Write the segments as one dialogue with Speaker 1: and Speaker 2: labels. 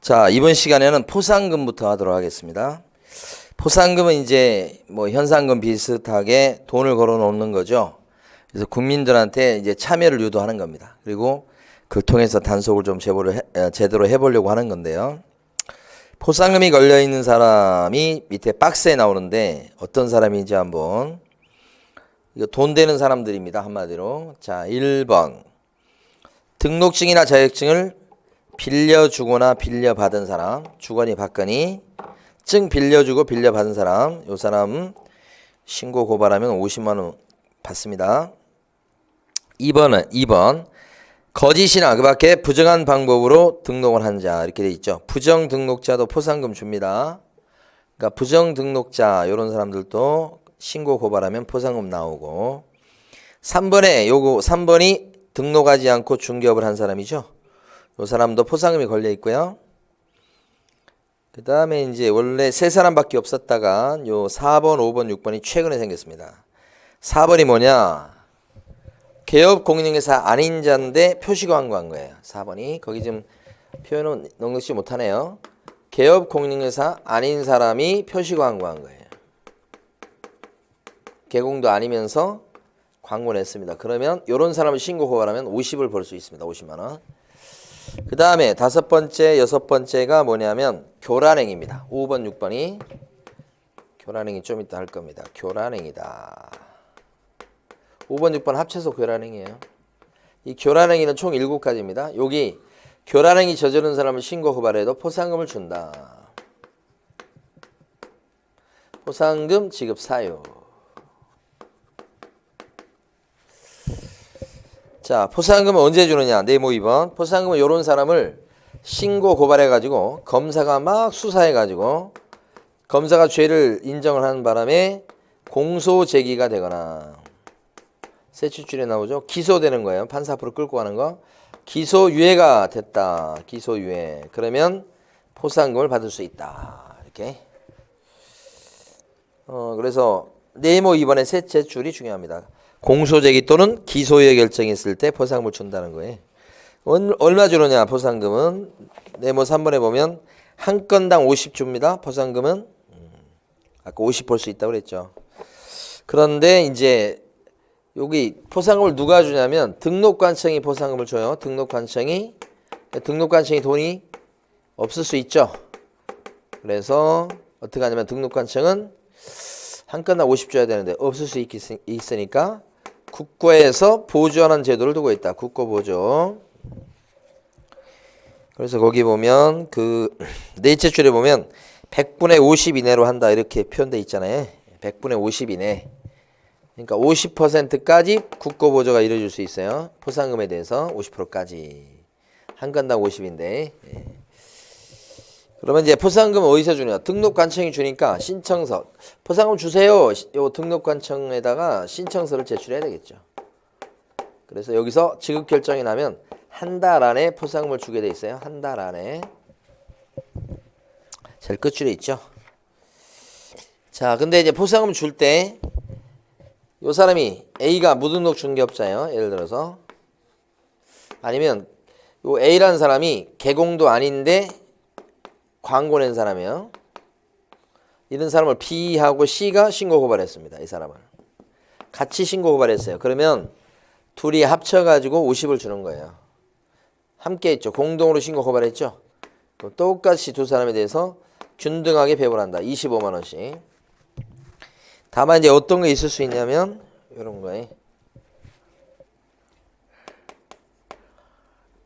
Speaker 1: 자, 이번 시간에는 포상금부터 하도록 하겠습니다. 포상금은 이제 뭐 현상금 비슷하게 돈을 걸어 놓는 거죠. 그래서 국민들한테 이제 참여를 유도하는 겁니다. 그리고 그걸 통해서 단속을 좀 제대로 해보려고 하는 건데요. 포상금이 걸려 있는 사람이 밑에 박스에 나오는데 어떤 사람인지 한번, 이거 돈 되는 사람들입니다. 한마디로. 자, 1번. 등록증이나 자격증을 빌려주거나 빌려받은 사람, 주거니 받거니, 증 빌려주고 빌려받은 사람, 요 사람 신고 고발하면 50만 원 받습니다. 2번 거짓이나 그 밖에 부정한 방법으로 등록을 한 자, 이렇게 돼 있죠. 부정 등록자도 포상금 줍니다. 그러니까 부정 등록자 요런 사람들도 신고 고발하면 포상금 나오고, 3번이 등록하지 않고 중개업을 한 사람이죠. 이 사람도 포상금이 걸려 있고요. 그 다음에 이제 원래 세 사람밖에 없었다가 요 4번, 5번, 6번이 최근에 생겼습니다. 4번이 뭐냐? 개업공인중개사 아닌 자인데 표시광고한 거예요. 4번이. 거기 좀 표현은 넉넉지 못하네요. 개업공인중개사 아닌 사람이 표시광고한 거예요. 개공도 아니면서 광고를 했습니다. 그러면 이런 사람을 신고 고발하면 50을 벌 수 있습니다. 50만 원. 그 다음에 5번째, 6번째가 뭐냐면 교란행위입니다. 5번, 6번이 교란행위 좀 이따 할 겁니다. 교란행위다. 5번, 6번 합쳐서 교란행위예요. 이 교란행위는 총 7가지입니다. 여기 교란행위 저지른 사람을 신고 고발해도 포상금을 준다. 포상금 지급 사유. 자, 포상금은 언제 주느냐? 네모 2번. 포상금은 이런 사람을 신고 고발해가지고 검사가 막 수사해가지고 검사가 죄를 인정을 하는 바람에 공소 제기가 되거나, 세 출줄에 나오죠. 기소되는 거예요. 판사 앞으로 끌고 가는 거. 기소유예가 됐다. 기소유예. 그러면 포상금을 받을 수 있다. 이렇게. 그래서 네모 2번의 셋째 줄이 중요합니다. 공소제기 또는 기소유예 결정이 있을 때 포상금을 준다는 거예요. 얼마 주느냐? 포상금은 네모 3번에 보면 한 건당 50 줍니다. 포상금은 아까 50 벌 수 있다고 그랬죠. 그런데 이제 여기 포상금을 누가 주냐면 등록관청이 포상금을 줘요. 등록관청이 돈이 없을 수 있죠. 그래서 어떻게 하냐면 등록관청은 한 건당 50 줘야 되는데 없을 수 있으니까 국고에서 보조하는 제도를 두고 있다. 국고보조. 그래서 거기 보면 그 넷째 줄에 보면 100분의 50 이내로 한다 이렇게 표현되어 있잖아요. 100분의 50 이내. 그러니까 50%까지 국고보조가 이루어질 수 있어요. 포상금에 대해서 50%까지. 한 건당 50인데. 그러면 이제 포상금은 어디서 주냐? 등록관청이 주니까 신청서. 포상금 주세요. 요 등록관청에다가 신청서를 제출해야 되겠죠. 그래서 여기서 지급 결정이 나면 한 달 안에 포상금을 주게 돼 있어요. 한 달 안에. 제일 끝줄에 있죠. 자, 근데 이제 포상금 줄 때 요 사람이 A가 무등록 중개업자예요. 예를 들어서. 아니면 요 A라는 사람이 개공도 아닌데 광고 낸 사람이에요. 이런 사람을 B하고 C가 신고 고발했습니다. 이 사람을. 같이 신고 고발했어요. 그러면 둘이 합쳐가지고 50을 주는 거예요. 함께 했죠. 공동으로 신고 고발했죠. 똑같이 두 사람에 대해서 균등하게 배분한다. 25만 원씩. 다만 이제 어떤 게 있을 수 있냐면 이런 거예요.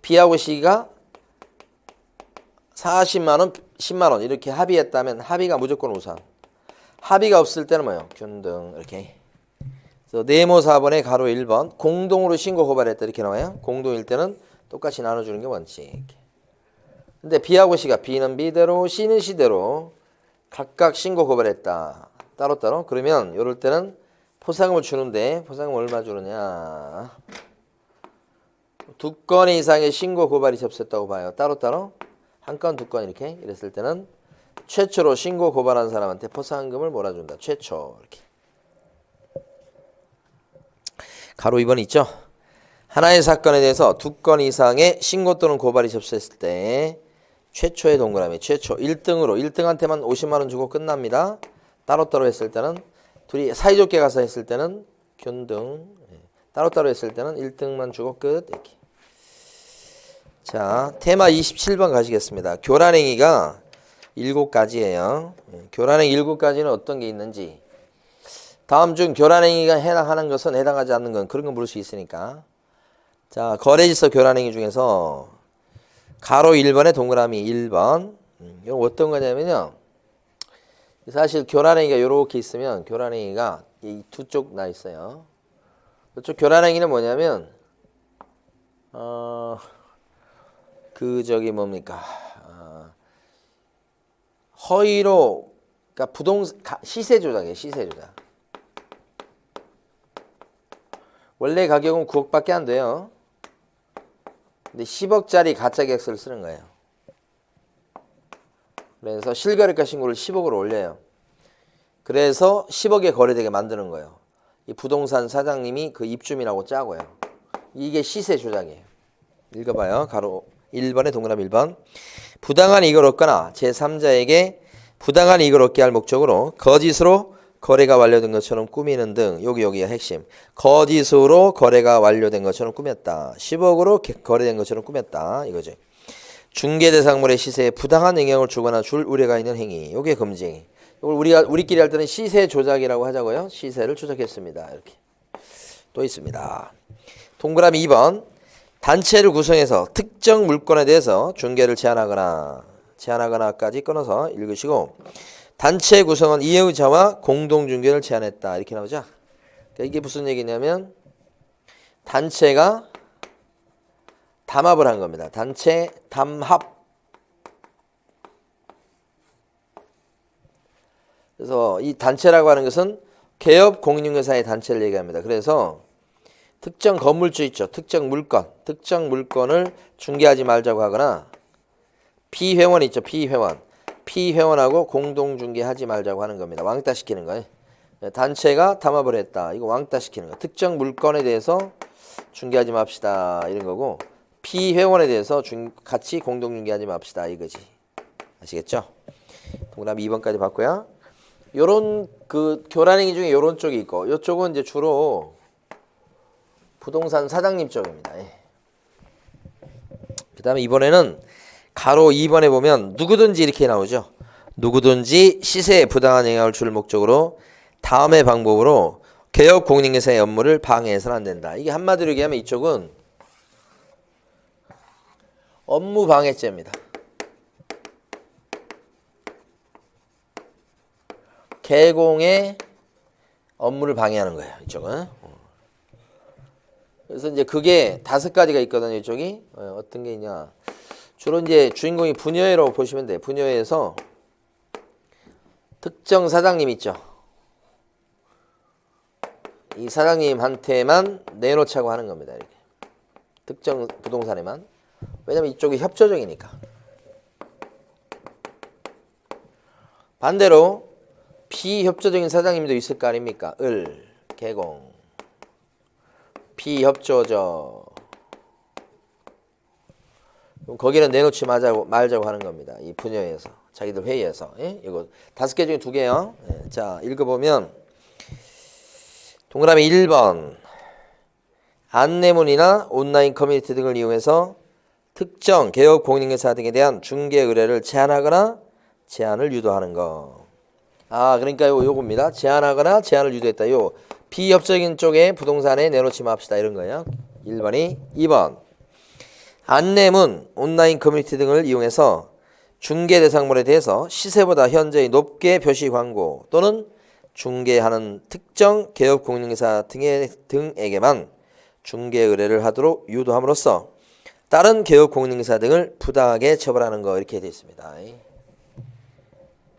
Speaker 1: B하고 C가 40만 원, 10만 원 이렇게 합의했다면 합의가 무조건 우선. 합의가 없을 때는 뭐예요? 균등 이렇게. 그래서 네모 4번에 가로 1번 공동으로 신고 고발했다 이렇게 나와요. 공동일 때는 똑같이 나눠주는 게 원칙. 근데 B하고 C가 B는 B대로 C는 C대로 각각 신고 고발했다. 따로따로. 그러면 이럴 때는 포상금을 주는데 포상금 얼마 주느냐? 2건 이상의 신고 고발이 접수했다고 봐요. 따로따로. 한 건, 2건 이렇게. 이랬을 때는 최초로 신고 고발한 사람한테 포상금을 몰아준다. 최초. 이렇게. 가로 2번 있죠? 하나의 사건에 대해서 2건 이상의 신고 또는 고발이 접수했을 때 최초의 동그라미 최초 1등으로 1등한테만 50만 원 주고 끝납니다. 따로따로 했을 때는 둘이 사이좋게 가서 했을 때는 균등 따로따로 했을 때는 1등만 주고 끝 이렇게. 자 테마 27번 가시겠습니다. 교란행위가 7가지예요. 교란행위 7가지는 어떤 게 있는지 다음 중 교란행위가 해당하는 것은 해당하지 않는 건 그런 거 물을 수 있으니까. 자 거래질서 교란행위 중에서 가로 1번에 동그라미 1번 이건 어떤 거냐면요. 사실 교란행위가 이렇게 있으면 교란행위가 이 두 쪽 나 있어요. 이쪽 교란행위는 뭐냐면 뭡니까 허위로 그러니까 시세 조작이에요. 시세 조작. 원래 가격은 9억밖에 안 돼요. 근데 10억짜리 가짜 계약서를 쓰는 거예요. 그래서 실거래가 신고를 10억으로 올려요. 그래서 10억에 거래되게 만드는 거예요. 이 부동산 사장님이 그 입주민하고 짜고요. 이게 시세 조작이에요. 읽어봐요. 가로 1번에 동그라미 1번. 부당한 이익을 얻거나 제3자에게 부당한 이익을 얻게 할 목적으로 거짓으로 거래가 완료된 것처럼 꾸미는 등 여기가 핵심. 거짓으로 거래가 완료된 것처럼 꾸몄다. 10억으로 거래된 것처럼 꾸몄다. 이거죠. 중개 대상물의 시세에 부당한 영향을 주거나 줄 우려가 있는 행위. 요게 금지. 이걸 우리끼리 할 때는 시세 조작이라고 하자고요. 시세를 조작했습니다. 이렇게. 또 있습니다. 동그라미 2번. 단체를 구성해서 특정 물건에 대해서 중개를 제한하거나까지 끊어서 읽으시고 단체 구성은 이해의자와 공동중개를 제한했다. 이렇게 나오죠. 그러니까 이게 무슨 얘기냐면 단체가 담합을 한 겁니다. 단체 담합. 그래서 이 단체라고 하는 것은 개업 공인중개사의 단체를 얘기합니다. 그래서 특정 건물주 있죠. 특정 물건을 중개하지 말자고 하거나 피회원 있죠. 피회원하고 공동중개하지 말자고 하는 겁니다. 왕따시키는 거예요. 단체가 담합을 했다. 이거 왕따시키는 거. 특정 물건에 대해서 중개하지 맙시다. 이런 거고 피회원에 대해서 같이 공동중개하지 맙시다. 이거지. 아시겠죠? 동그라미 2번까지 봤고요. 요런 교란행위 중에 요런 쪽이 있고 요쪽은 이제 주로 부동산 사장님 쪽입니다. 그 다음에 이번에는 가로 2번에 보면 누구든지 이렇게 나오죠. 누구든지 시세에 부당한 영향을 줄 목적으로 다음의 방법으로 개업 공인중개사의 업무를 방해해서는 안 된다. 이게 한마디로 얘기하면 이쪽은 업무 방해죄입니다. 개공의 업무를 방해하는 거예요. 이쪽은. 그래서 이제 그게 5가지가 있거든요. 이쪽이 어떤 게 있냐. 주로 이제 주인공이 분여회라고 보시면 돼요. 분여회에서 특정 사장님 있죠. 이 사장님한테만 내놓자고 하는 겁니다. 이렇게. 특정 부동산에만. 왜냐면 이쪽이 협조적이니까. 반대로 비협조적인 사장님도 있을 거 아닙니까? 개공. 비협조적. 그럼 거기는 내놓지 말자고 하는 겁니다. 이 분야에서. 자기들 회의에서. 예? 이거 5개 중에 2개요. 예. 자, 읽어보면 동그라미 1번. 안내문이나 온라인 커뮤니티 등을 이용해서 특정 개업 공인중개사 등에 대한 중개 의뢰를 제한하거나 제한을 유도하는 거. 그러니까 요겁니다. 제한하거나 제한을 유도했다. 요 비협조적인 쪽에 부동산에 내놓지 맙시다. 이런 거예요. 1번이. 2번. 안내문, 온라인 커뮤니티 등을 이용해서 중개 대상물에 대해서 시세보다 현저히 높게 표시 광고 또는 중개하는 특정 개업 공인중개사 등에게만 중개 의뢰를 하도록 유도함으로써 다른 개업 공인중개사 등을 부당하게 처벌하는 거 이렇게 되어 있습니다.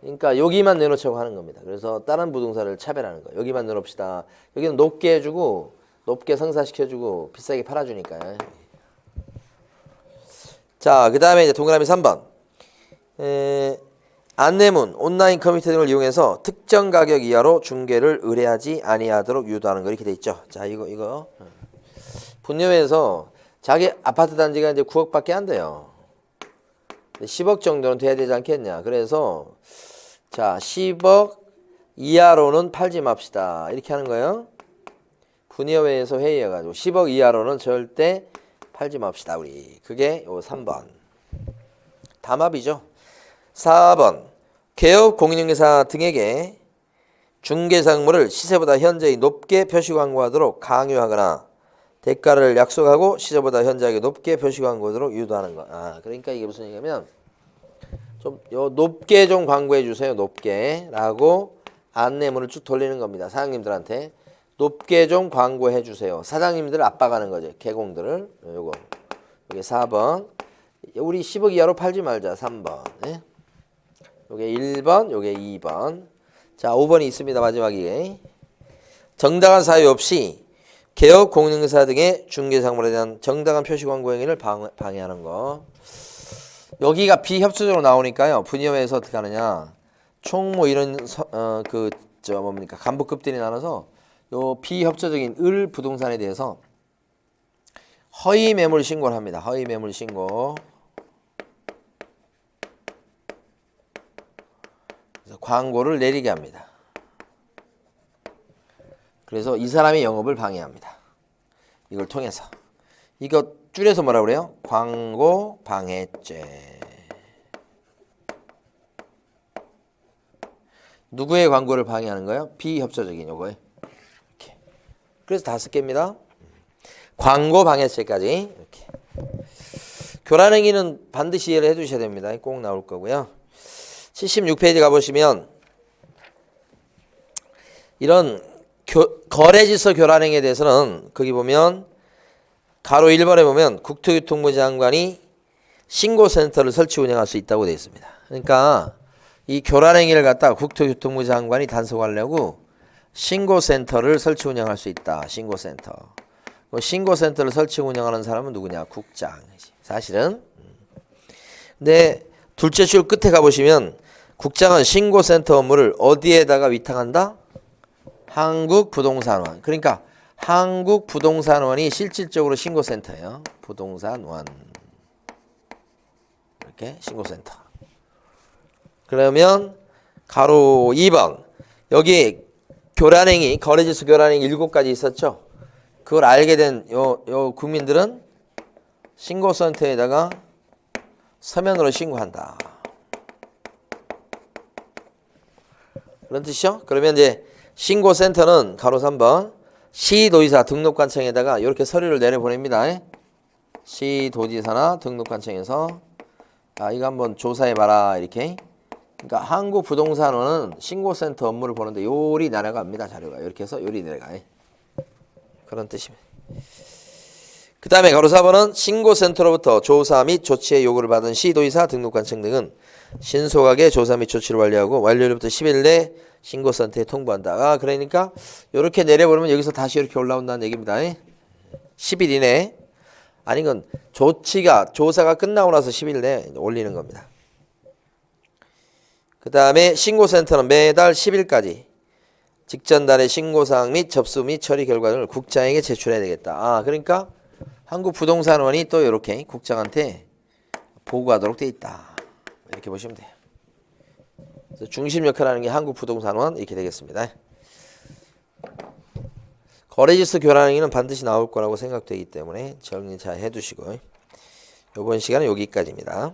Speaker 1: 그러니까 여기만 내놓자고 하는 겁니다. 그래서 다른 부동산을 차별하는 거예요. 여기만 내놓읍시다. 여기는 높게 해주고 높게 성사시켜주고 비싸게 팔아주니까요. 자, 그 다음에 이제 동그라미 3번. 안내문, 온라인 커뮤니티 등을 이용해서 특정 가격 이하로 중개를 의뢰하지 아니하도록 유도하는 거 이렇게 돼 있죠. 자, 이거 분여회에서 자기 아파트 단지가 이제 9억밖에 안 돼요. 10억 정도는 돼야 되지 않겠냐. 그래서 자 10억 이하로는 팔지 맙시다. 이렇게 하는 거예요. 분여회에서 회의해가지고 10억 이하로는 절대 팔지 맙시다. 우리 그게 요 3번 담합이죠. 4번 개업 공인중개사 등에게 중개상물을 시세보다 현저히 높게 표시 광고하도록 강요하거나 대가를 약속하고 시세보다 현저하게 높게 표시 광고하도록 유도하는 거. 그러니까 이게 무슨 얘기냐면 좀 요 높게 좀 광고해 주세요. 높게라고 안내문을 쭉 돌리는 겁니다. 사장님들한테 높게 좀 광고해 주세요. 사장님들을 압박하는 거죠. 개공들을. 요거. 요게 4번. 우리 10억 이하로 팔지 말자. 3번. 예? 요게 1번, 요게 2번. 자, 5번이 있습니다. 마지막에. 정당한 사유 없이 개업 공인중개사 등의 중개상물에 대한 정당한 표시 광고 행위를 방해하는 거. 여기가 비협조적으로 나오니까요. 분여회에서 어떻게 하느냐. 총 뭐 이런 뭡니까? 간부급들이 나눠서 요 비협조적인 을 부동산에 대해서 허위 매물 신고를 합니다. 허위 매물 신고. 그래서 광고를 내리게 합니다. 그래서 이 사람의 영업을 방해합니다. 이걸 통해서. 이거 줄여서 뭐라 그래요? 광고 방해죄. 누구의 광고를 방해하는 거예요? 비협조적인 요거에. 이렇게. 그래서 5개입니다. 광고 방해죄까지 이렇게. 교란행위는 반드시 이해를 해두셔야 됩니다. 꼭 나올 거고요. 76페이지 가보시면 이런 거래질서 교란행위에 대해서는 거기 보면 가로 1번에 보면 국토교통부 장관이 신고센터를 설치 운영할 수 있다고 되어 있습니다. 그러니까 이 교란행위를 갖다가 국토교통부 장관이 단속하려고 신고센터를 설치 운영할 수 있다. 신고센터. 신고센터를 설치 운영하는 사람은 누구냐? 국장. 사실은. 근데 둘째 줄 끝에 가보시면 국장은 신고센터 업무를 어디에다가 위탁한다? 한국부동산원. 그러니까 한국부동산원이 실질적으로 신고센터예요. 부동산원. 이렇게 신고센터. 그러면 가로 2번. 여기 교란행위, 거래질서 교란행위 7가지 있었죠. 그걸 알게 된 요 국민들은 신고센터에다가 서면으로 신고한다. 그런 뜻이죠? 그러면 이제 신고센터는 가로 3번 시도지사 등록관청에다가 이렇게 서류를 내려보냅니다. 시도지사나 등록관청에서 이거 한번 조사해봐라 이렇게. 그러니까 한국부동산원은 신고센터 업무를 보는데 요리 내려갑니다. 자료가 이렇게 해서 요리 내려가. 그런 뜻입니다. 그 다음에 가로 4번은 신고센터로부터 조사 및 조치의 요구를 받은 시도지사 등록관청 등은 신속하게 조사 및 조치를 완료하고 완료일부터 10일 내 신고센터에 통보한다. 그러니까 이렇게 내려보면 여기서 다시 이렇게 올라온다는 얘기입니다. 10일 이내. 아니 건 조사가 끝나고 나서 10일 내에 올리는 겁니다. 그 다음에 신고센터는 매달 10일까지 직전달의 신고사항 및 접수 및 처리 결과를 국장에게 제출해야 되겠다. 그러니까 한국부동산원이 또 이렇게 국장한테 보고하도록 돼 있다. 이렇게 보시면 돼요. 그래서 중심 역할을 하는 게 한국부동산원 이렇게 되겠습니다. 거래질서 교란행위는 반드시 나올 거라고 생각되기 때문에 정리 잘 해두시고 이번 시간은 여기까지입니다.